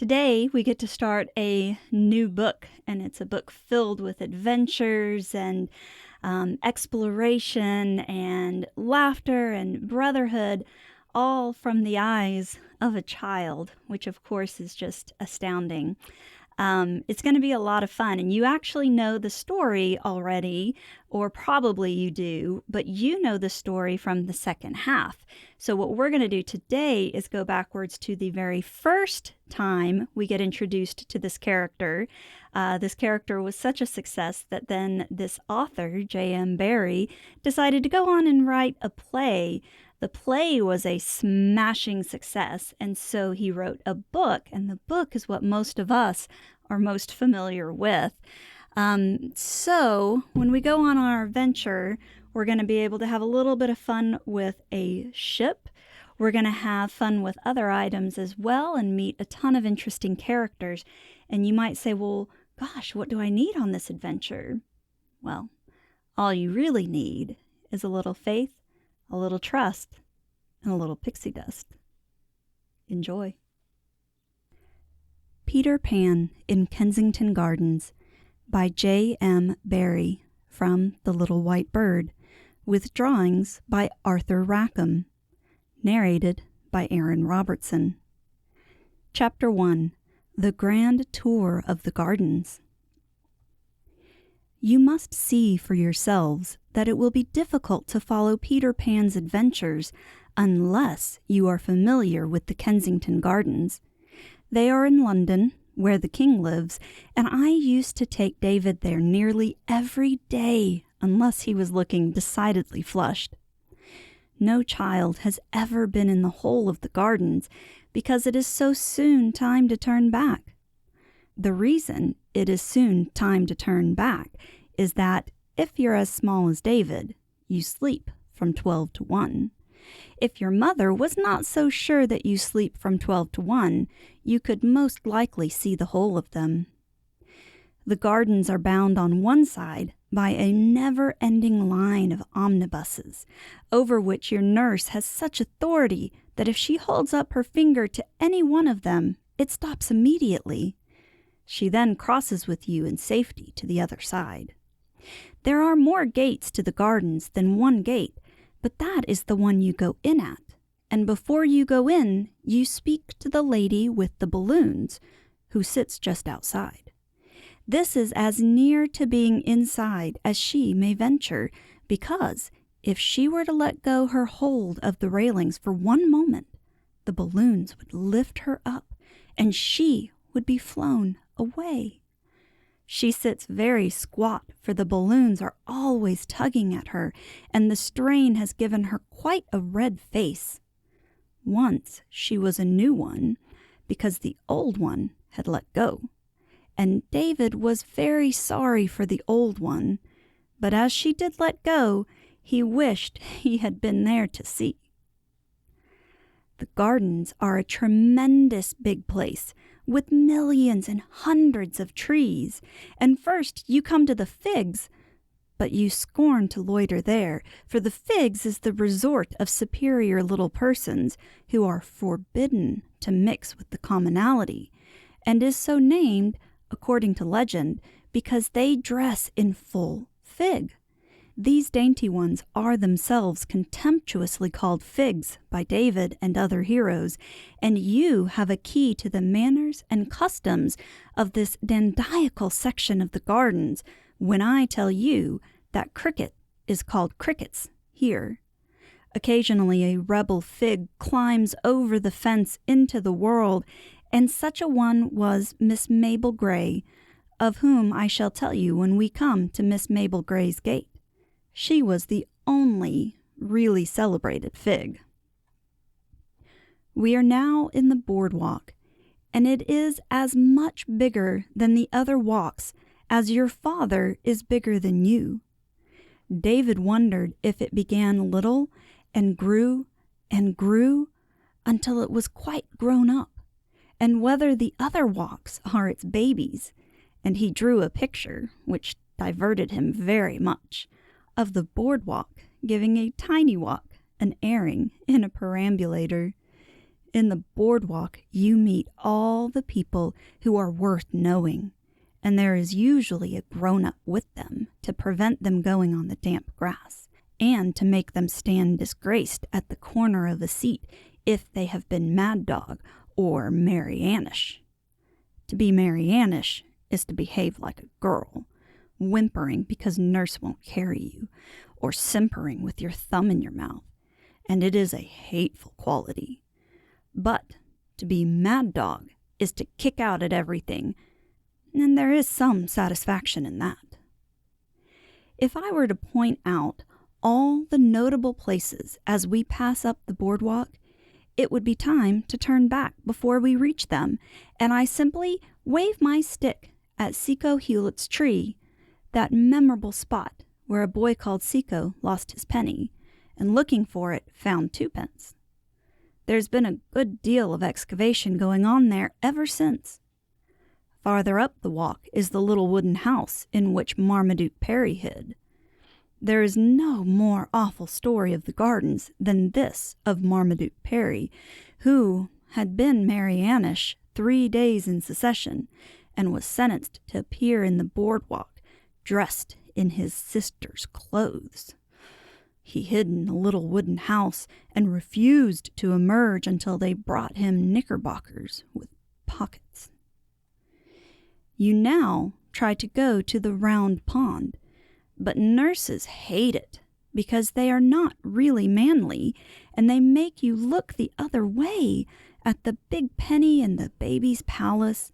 Today, we get to start a new book, and it's a book filled with adventures and exploration and laughter and brotherhood, all from the eyes of a child, which of course is just astounding. It's going to be a lot of fun, and you actually know the story already, or probably you do, but you know the story from the second half. So what we're going to do today is go backwards to the very first time we get introduced to this character. This character was such a success that then this author, J.M. Barrie, decided to go on and write a play. The play was a smashing success, and so he wrote a book, and the book is what most of us are most familiar with. So when we go on our adventure, we're going to be able to have a little bit of fun with a ship. We're going to have fun with other items as well and meet a ton of interesting characters. And you might say, well, gosh, what do I need on this adventure? Well, all you really need is a little faith, a little trust, and a little pixie dust. Enjoy. Peter Pan in Kensington Gardens by J.M. Barrie from The Little White Bird, with drawings by Arthur Rackham, narrated by Aaron Robertson. Chapter 1. The Grand Tour of the Gardens. You must see for yourselves that it will be difficult to follow Peter Pan's adventures unless you are familiar with the Kensington Gardens. They are in London, where the king lives, and I used to take David there nearly every day unless he was looking decidedly flushed. No child has ever been in the whole of the gardens because it is so soon time to turn back. The reason it is soon time to turn back is that if you're as small as David, you sleep from 12 to 1. If your mother was not so sure that you sleep from 12 to 1, you could most likely see the whole of them. The gardens are bound on one side by a never-ending line of omnibuses, over which your nurse has such authority that if she holds up her finger to any one of them, it stops immediately. She then crosses with you in safety to the other side. There are more gates to the gardens than one gate, but that is the one you go in at, and before you go in, you speak to the lady with the balloons, who sits just outside. This is as near to being inside as she may venture, because if she were to let go her hold of the railings for one moment, the balloons would lift her up, and she would be flown away. She sits very squat, for the balloons are always tugging at her, and the strain has given her quite a red face. Once she was a new one, because the old one had let go, and David was very sorry for the old one, but as she did let go, he wished he had been there to see. The gardens are a tremendous big place, with millions and hundreds of trees, and first you come to the figs, but you scorn to loiter there, for the figs is the resort of superior little persons who are forbidden to mix with the commonality, and is so named, according to legend, because they dress in full fig. These dainty ones are themselves contemptuously called figs by David and other heroes, and you have a key to the manners and customs of this dandiacal section of the gardens when I tell you that cricket is called crickets here. Occasionally a rebel fig climbs over the fence into the world, and such a one was Miss Mabel Grey, of whom I shall tell you when we come to Miss Mabel Grey's gate. She was the only really celebrated fig. We are now in the boardwalk, and it is as much bigger than the other walks as your father is bigger than you. David wondered if it began little and grew until it was quite grown up, and whether the other walks are its babies, and he drew a picture, which diverted him very much, of the boardwalk giving a tiny walk an airing in a perambulator. In the boardwalk, you meet all the people who are worth knowing, and there is usually a grown-up with them to prevent them going on the damp grass, and to make them stand disgraced at the corner of a seat if they have been Mad Dog or Mary Annish. To be Mary Annish is to behave like a girl, whimpering because nurse won't carry you, or simpering with your thumb in your mouth, and it is a hateful quality. But to be Mad Dog is to kick out at everything, and there is some satisfaction in that. If I were to point out all the notable places as we pass up the boardwalk, it would be time to turn back before we reach them, and I simply wave my stick at Seco Hewlett's tree, that memorable spot where a boy called Seco lost his penny, and looking for it found 2p. There's been a good deal of excavation going on there ever since. Farther up the walk is the little wooden house in which Marmaduke Perry hid. There is no more awful story of the gardens than this of Marmaduke Perry, who had been Mary Annish 3 days in succession, and was sentenced to appear in the boardwalk dressed in his sister's clothes. He hid in the little wooden house and refused to emerge until they brought him knickerbockers with pockets. You now try to go to the round pond, but nurses hate it because they are not really manly, and they make you look the other way at the big penny in the baby's palace.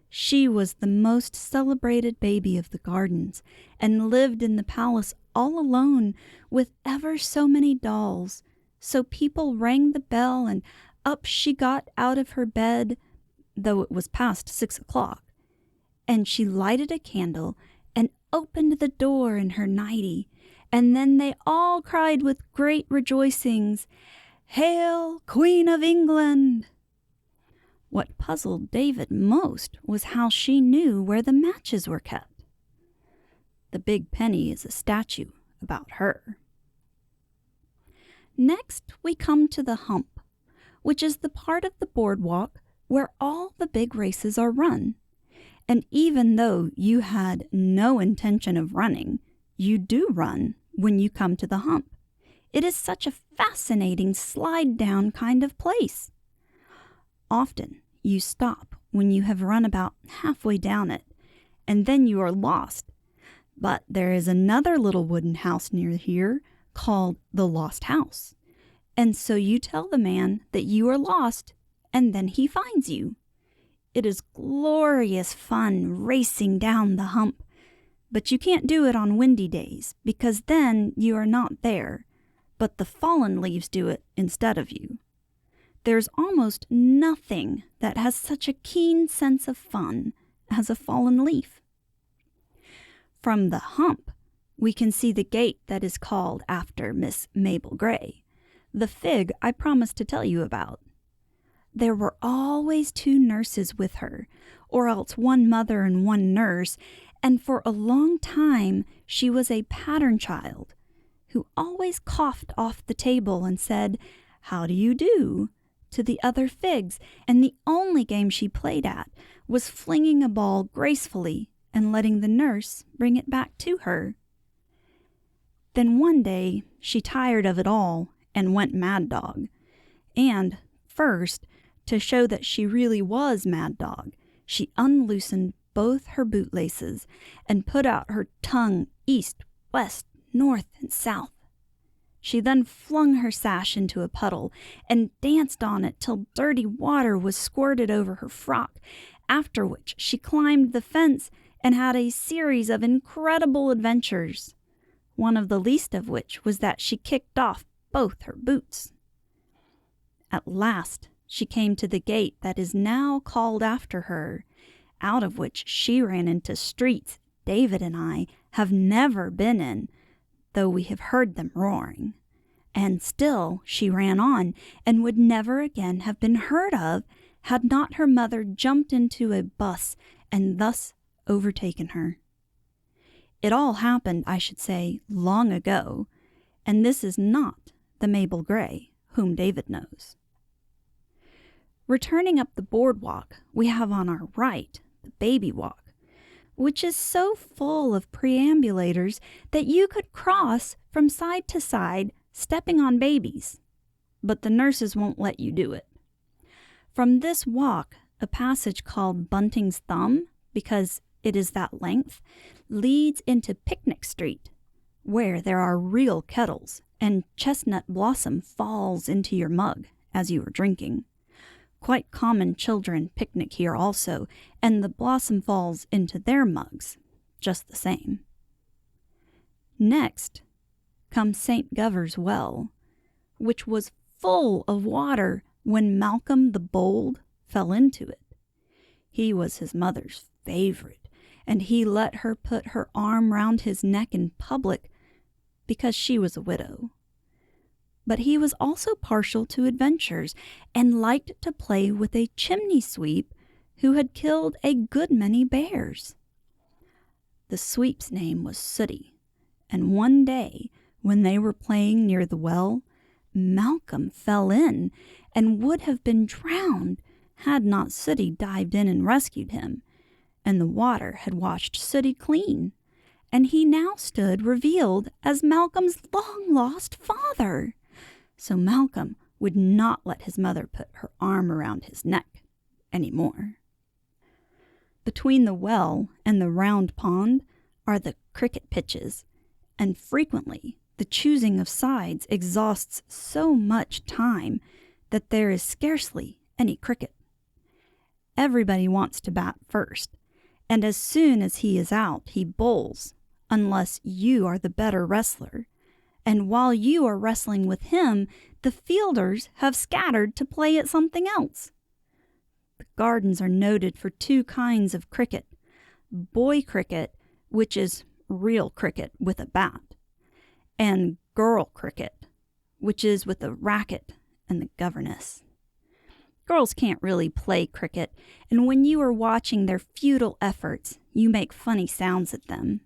She was the most celebrated baby of the gardens, and lived in the palace all alone with ever so many dolls. So people rang the bell, and up she got out of her bed, though it was past 6 o'clock, and she lighted a candle and opened the door in her nightie, and then they all cried with great rejoicings, "Hail, Queen of England!" What puzzled David most was how she knew where the matches were kept. The big penny is a statue about her. Next, we come to the hump, which is the part of the boardwalk where all the big races are run. And even though you had no intention of running, you do run when you come to the hump. It is such a fascinating slide-down kind of place. Often, you stop when you have run about halfway down it, and then you are lost. But there is another little wooden house near here called the Lost House. And so you tell the man that you are lost, and then he finds you. It is glorious fun racing down the hump, but you can't do it on windy days, because then you are not there, but the fallen leaves do it instead of you. There's almost nothing that has such a keen sense of fun as a fallen leaf. From the hump, we can see the gate that is called after Miss Mabel Grey, the fig I promised to tell you about. There were always 2 nurses with her, or else 1 mother and 1 nurse, and for a long time she was a pattern child, who always coughed off the table and said, "How do you do?" to the other figs, and the only game she played at was flinging a ball gracefully and letting the nurse bring it back to her. Then one day she tired of it all and went Mad Dog, and first, to show that she really was Mad Dog, she unloosened both her bootlaces and put out her tongue east, west, north, and south. She then flung her sash into a puddle and danced on it till dirty water was squirted over her frock, after which she climbed the fence and had a series of incredible adventures, one of the least of which was that she kicked off both her boots. At last she came to the gate that is now called after her, out of which she ran into streets David and I have never been in, though we have heard them roaring. And still she ran on, and would never again have been heard of had not her mother jumped into a bus and thus overtaken her. It all happened, I should say, long ago, and this is not the Mabel Grey whom David knows. Returning up the boardwalk, we have on our right the baby walk, which is so full of perambulators that you could cross from side to side stepping on babies, but the nurses won't let you do it. From this walk, a passage called Bunting's Thumb, because it is that length, leads into Picnic Street, where there are real kettles, and chestnut blossom falls into your mug as you are drinking. Quite common children picnic here also, and the blossom falls into their mugs, just the same. Next comes St. Govor's Well, which was full of water when Malcolm the Bold fell into it. He was his mother's favorite, and he let her put her arm round his neck in public because she was a widow. But he was also partial to adventures and liked to play with a chimney sweep who had killed a good many bears. The sweep's name was Sooty, and one day when they were playing near the well, Malcolm fell in and would have been drowned had not Sooty dived in and rescued him, and the water had washed Sooty clean, and he now stood revealed as Malcolm's long-lost father. So Malcolm would not let his mother put her arm around his neck any more. Between the well and the round pond are the cricket pitches, and frequently the choosing of sides exhausts so much time that there is scarcely any cricket. Everybody wants to bat first, and as soon as he is out, he bowls, unless you are the better wrestler. And while you are wrestling with him, the fielders have scattered to play at something else. The gardens are noted for two kinds of cricket: boy cricket, which is real cricket with a bat, and girl cricket, which is with a racket and the governess. Girls can't really play cricket, and when you are watching their futile efforts, you make funny sounds at them.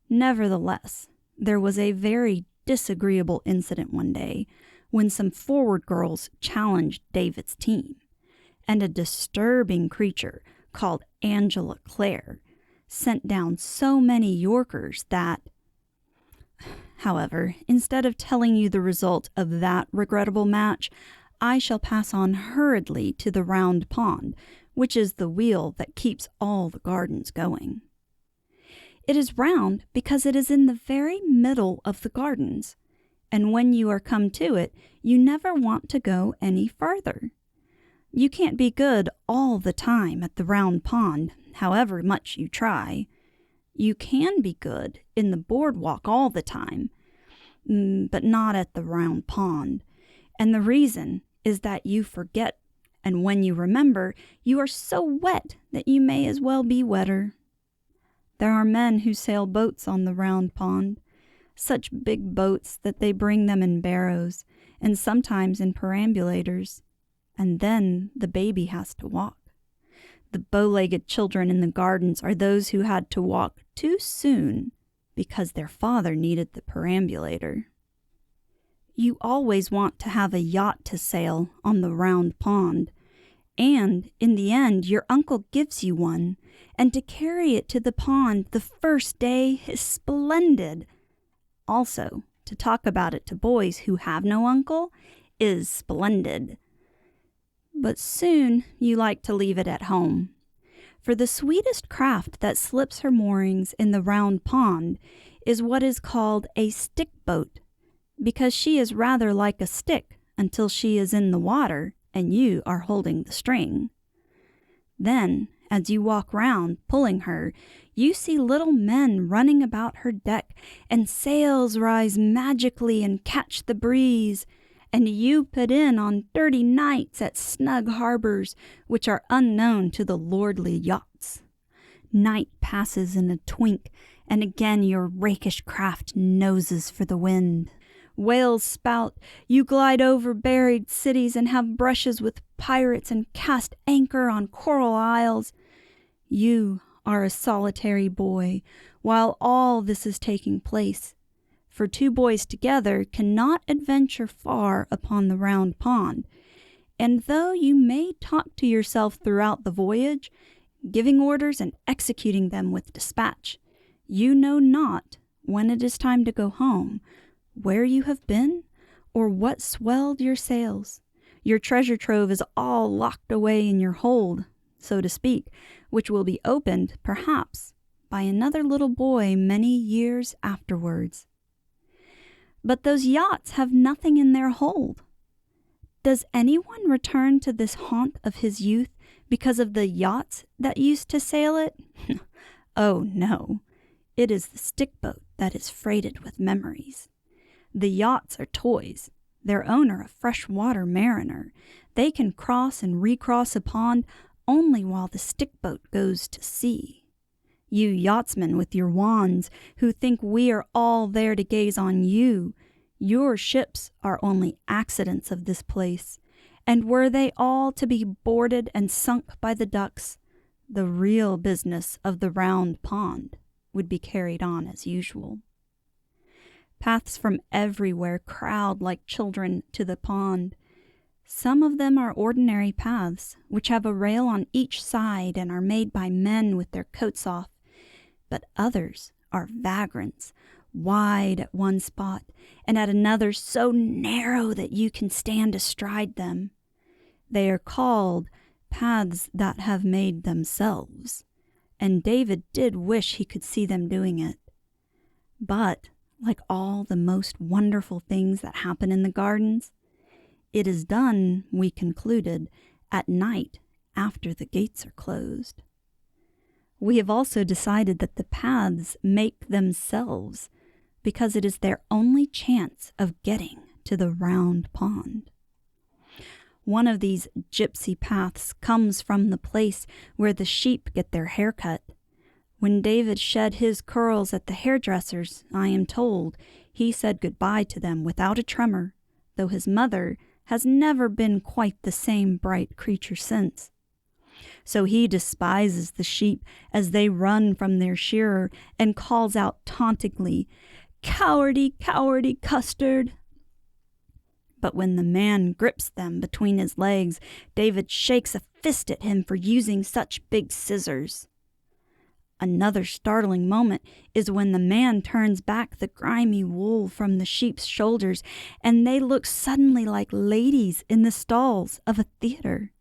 Nevertheless, there was a very disagreeable incident one day when some forward girls challenged David's team, and a disturbing creature called Angela Clare sent down so many Yorkers that... However, instead of telling you the result of that regrettable match, I shall pass on hurriedly to the round pond, which is the wheel that keeps all the gardens going. It is round because it is in the very middle of the gardens, and when you are come to it, you never want to go any further. You can't be good all the time at the round pond, however much you try. You can be good in the boardwalk all the time, but not at the round pond, and the reason is that you forget, and when you remember, you are so wet that you may as well be wetter. There are men who sail boats on the round pond, such big boats that they bring them in barrows, and sometimes in perambulators, and then the baby has to walk. The bow-legged children in the gardens are those who had to walk too soon because their father needed the perambulator. You always want to have a yacht to sail on the round pond, and in the end your uncle gives you one, and to carry it to the pond the first day is splendid. Also, to talk about it to boys who have no uncle is splendid. But soon you like to leave it at home, for the sweetest craft that slips her moorings in the round pond is what is called a stick boat, because she is rather like a stick until she is in the water and you are holding the string. Then, as you walk round, pulling her, you see little men running about her deck, and sails rise magically and catch the breeze, and you put in on dirty nights at snug harbors which are unknown to the lordly yachts. Night passes in a twink, and again your rakish craft noses for the wind. Whales spout, you glide over buried cities and have brushes with pirates and cast anchor on coral isles. You are a solitary boy while all this is taking place, for two boys together cannot adventure far upon the round pond, And though you may talk to yourself throughout the voyage, giving orders and executing them with dispatch, you know not, when it is time to go home, where you have been, or what swelled your sails. Your treasure trove is all locked away in your hold, so to speak, which will be opened, perhaps, by another little boy many years afterwards. But those yachts have nothing in their hold. Does anyone return to this haunt of his youth because of the yachts that used to sail it? Oh, no. It is the stick-boat that is freighted with memories. The yachts are toys, their owner a fresh-water mariner. They can cross and recross a pond only while the stick-boat goes to sea. You yachtsmen with your wands, who think we are all there to gaze on you, your ships are only accidents of this place, and were they all to be boarded and sunk by the ducks, the real business of the round pond would be carried on as usual. Paths from everywhere crowd like children to the pond. Some of them are ordinary paths, which have a rail on each side and are made by men with their coats off, but others are vagrants, wide at one spot, and at another so narrow that you can stand astride them. They are called paths that have made themselves, and David did wish he could see them doing it. But, like all the most wonderful things that happen in the gardens, it is done, we concluded, at night after the gates are closed. We have also decided that the paths make themselves because it is their only chance of getting to the round pond. One of these gypsy paths comes from the place where the sheep get their hair cut. When David shed his curls at the hairdresser's, I am told, he said goodbye to them without a tremor, though his mother has never been quite the same bright creature since. So he despises the sheep as they run from their shearer and calls out tauntingly, "Cowardy, cowardy custard!" But when the man grips them between his legs, David shakes a fist at him for using such big scissors. Another startling moment is when the man turns back the grimy wool from the sheep's shoulders, and they look suddenly like ladies in the stalls of a theater.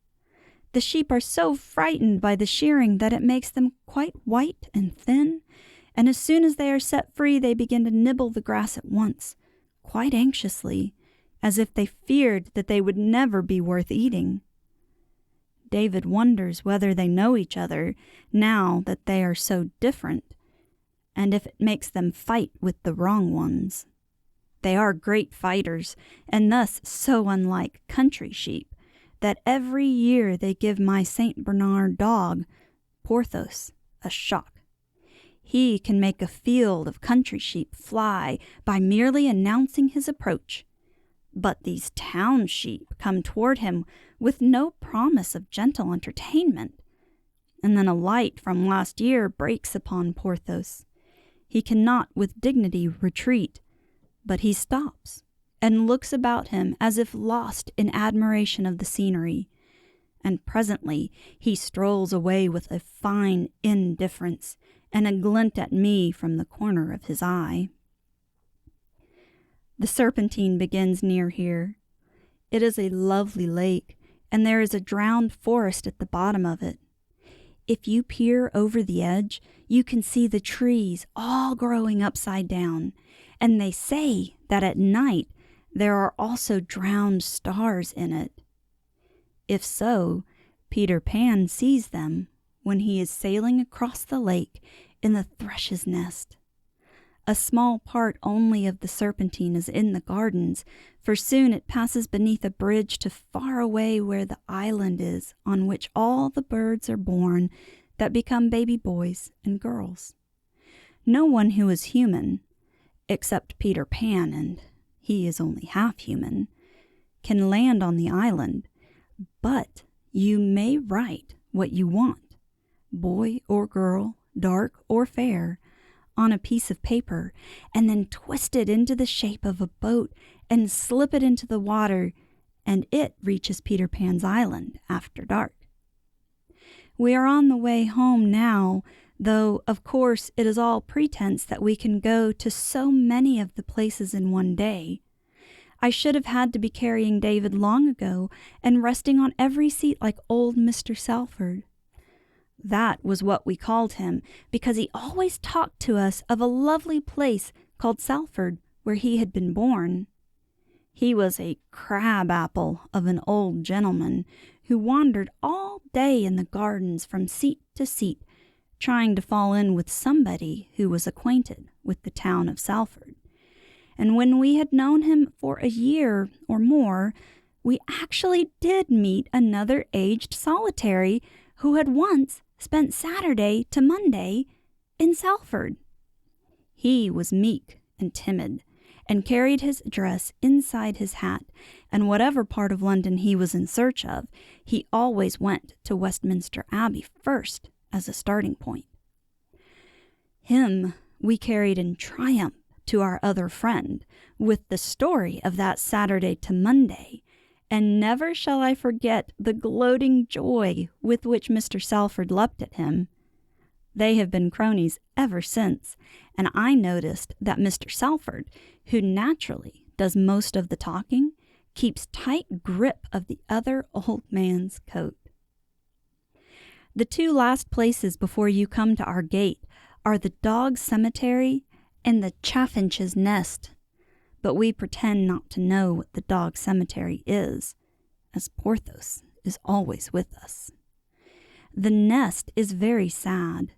The sheep are so frightened by the shearing that it makes them quite white and thin, and as soon as they are set free they begin to nibble the grass at once, quite anxiously, as if they feared that they would never be worth eating. David wonders whether they know each other now that they are so different, and if it makes them fight with the wrong ones. They are great fighters, and thus so unlike country sheep, that every year they give my St. Bernard dog, Porthos, a shock. He can make a field of country sheep fly by merely announcing his approach. But these town sheep come toward him with no promise of gentle entertainment. And then a light from last year breaks upon Porthos. He cannot with dignity retreat, but he stops and looks about him as if lost in admiration of the scenery. And presently he strolls away with a fine indifference and a glint at me from the corner of his eye. The Serpentine begins near here. It is a lovely lake, and there is a drowned forest at the bottom of it. If you peer over the edge, you can see the trees all growing upside down, and they say that at night there are also drowned stars in it. If so, Peter Pan sees them when he is sailing across the lake in the thrush's nest. A small part only of the Serpentine is in the gardens, for soon it passes beneath a bridge to far away where the island is on which all the birds are born that become baby boys and girls. No one who is human, except Peter Pan, and he is only half human, can land on the island, but you may write what you want, boy or girl, dark or fair, on a piece of paper, and then twist it into the shape of a boat and slip it into the water, and it reaches Peter Pan's island after dark. We are on the way home now, though of course it is all pretense that we can go to so many of the places in one day. I should have had to be carrying David long ago and resting on every seat like old Mr. Salford. That was what we called him, because he always talked to us of a lovely place called Salford, where he had been born. He was a crab-apple of an old gentleman who wandered all day in the gardens from seat to seat, trying to fall in with somebody who was acquainted with the town of Salford. And when we had known him for a year or more, we actually did meet another aged solitary who had once spent Saturday to Monday in Salford. He was meek and timid, and carried his address inside his hat, and whatever part of London he was in search of, he always went to Westminster Abbey first as a starting point. Him we carried in triumph to our other friend, with the story of that Saturday to Monday, and never shall I forget the gloating joy with which Mr. Salford leapt at him. They have been cronies ever since, and I noticed that Mr. Salford, who naturally does most of the talking, keeps tight grip of the other old man's coat. The two last places before you come to our gate are the dog cemetery and the chaffinch's nest, but we pretend not to know what the dog cemetery is, as Porthos is always with us. The nest is very sad.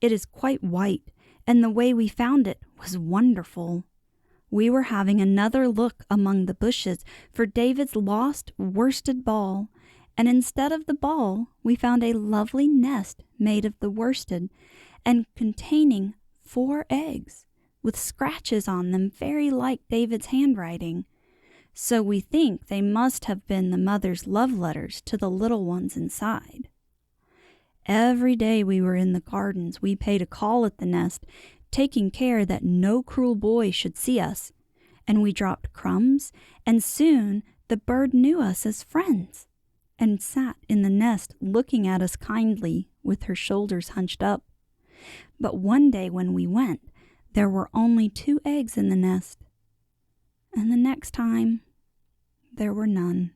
It is quite white, and the way we found it was wonderful. We were having another look among the bushes for David's lost worsted ball, and instead of the ball, we found a lovely nest made of the worsted and containing 4 eggs, with scratches on them very like David's handwriting. So we think they must have been the mother's love letters to the little ones inside. Every day we were in the gardens, we paid a call at the nest, taking care that no cruel boy should see us, and we dropped crumbs, and soon the bird knew us as friends, and sat in the nest looking at us kindly with her shoulders hunched up. But one day when we went, there were only 2 eggs in the nest, and the next time there were none.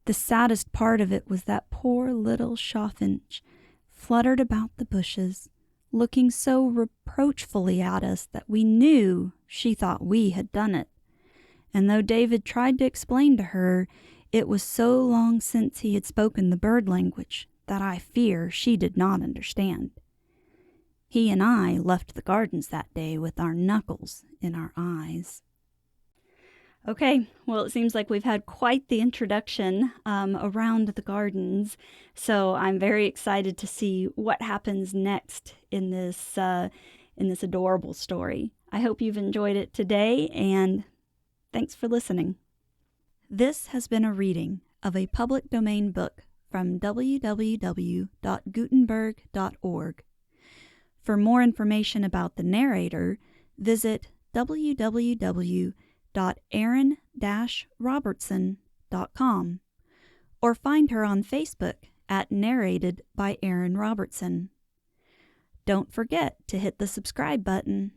The saddest part of it was that poor little chaffinch fluttered about the bushes, looking so reproachfully at us that we knew she thought we had done it. And though David tried to explain to her, it was so long since he had spoken the bird language that I fear she did not understand. He and I left the gardens that day with our knuckles in our eyes. Okay, well, it seems like we've had quite the introduction around the gardens, so I'm very excited to see what happens next in this adorable story. I hope you've enjoyed it today, and thanks for listening. This has been a reading of a public domain book from www.gutenberg.org. For more information about the narrator, visit www.erin-robertson.com or find her on Facebook at Narrated by Erin Robertson. Don't forget to hit the subscribe button.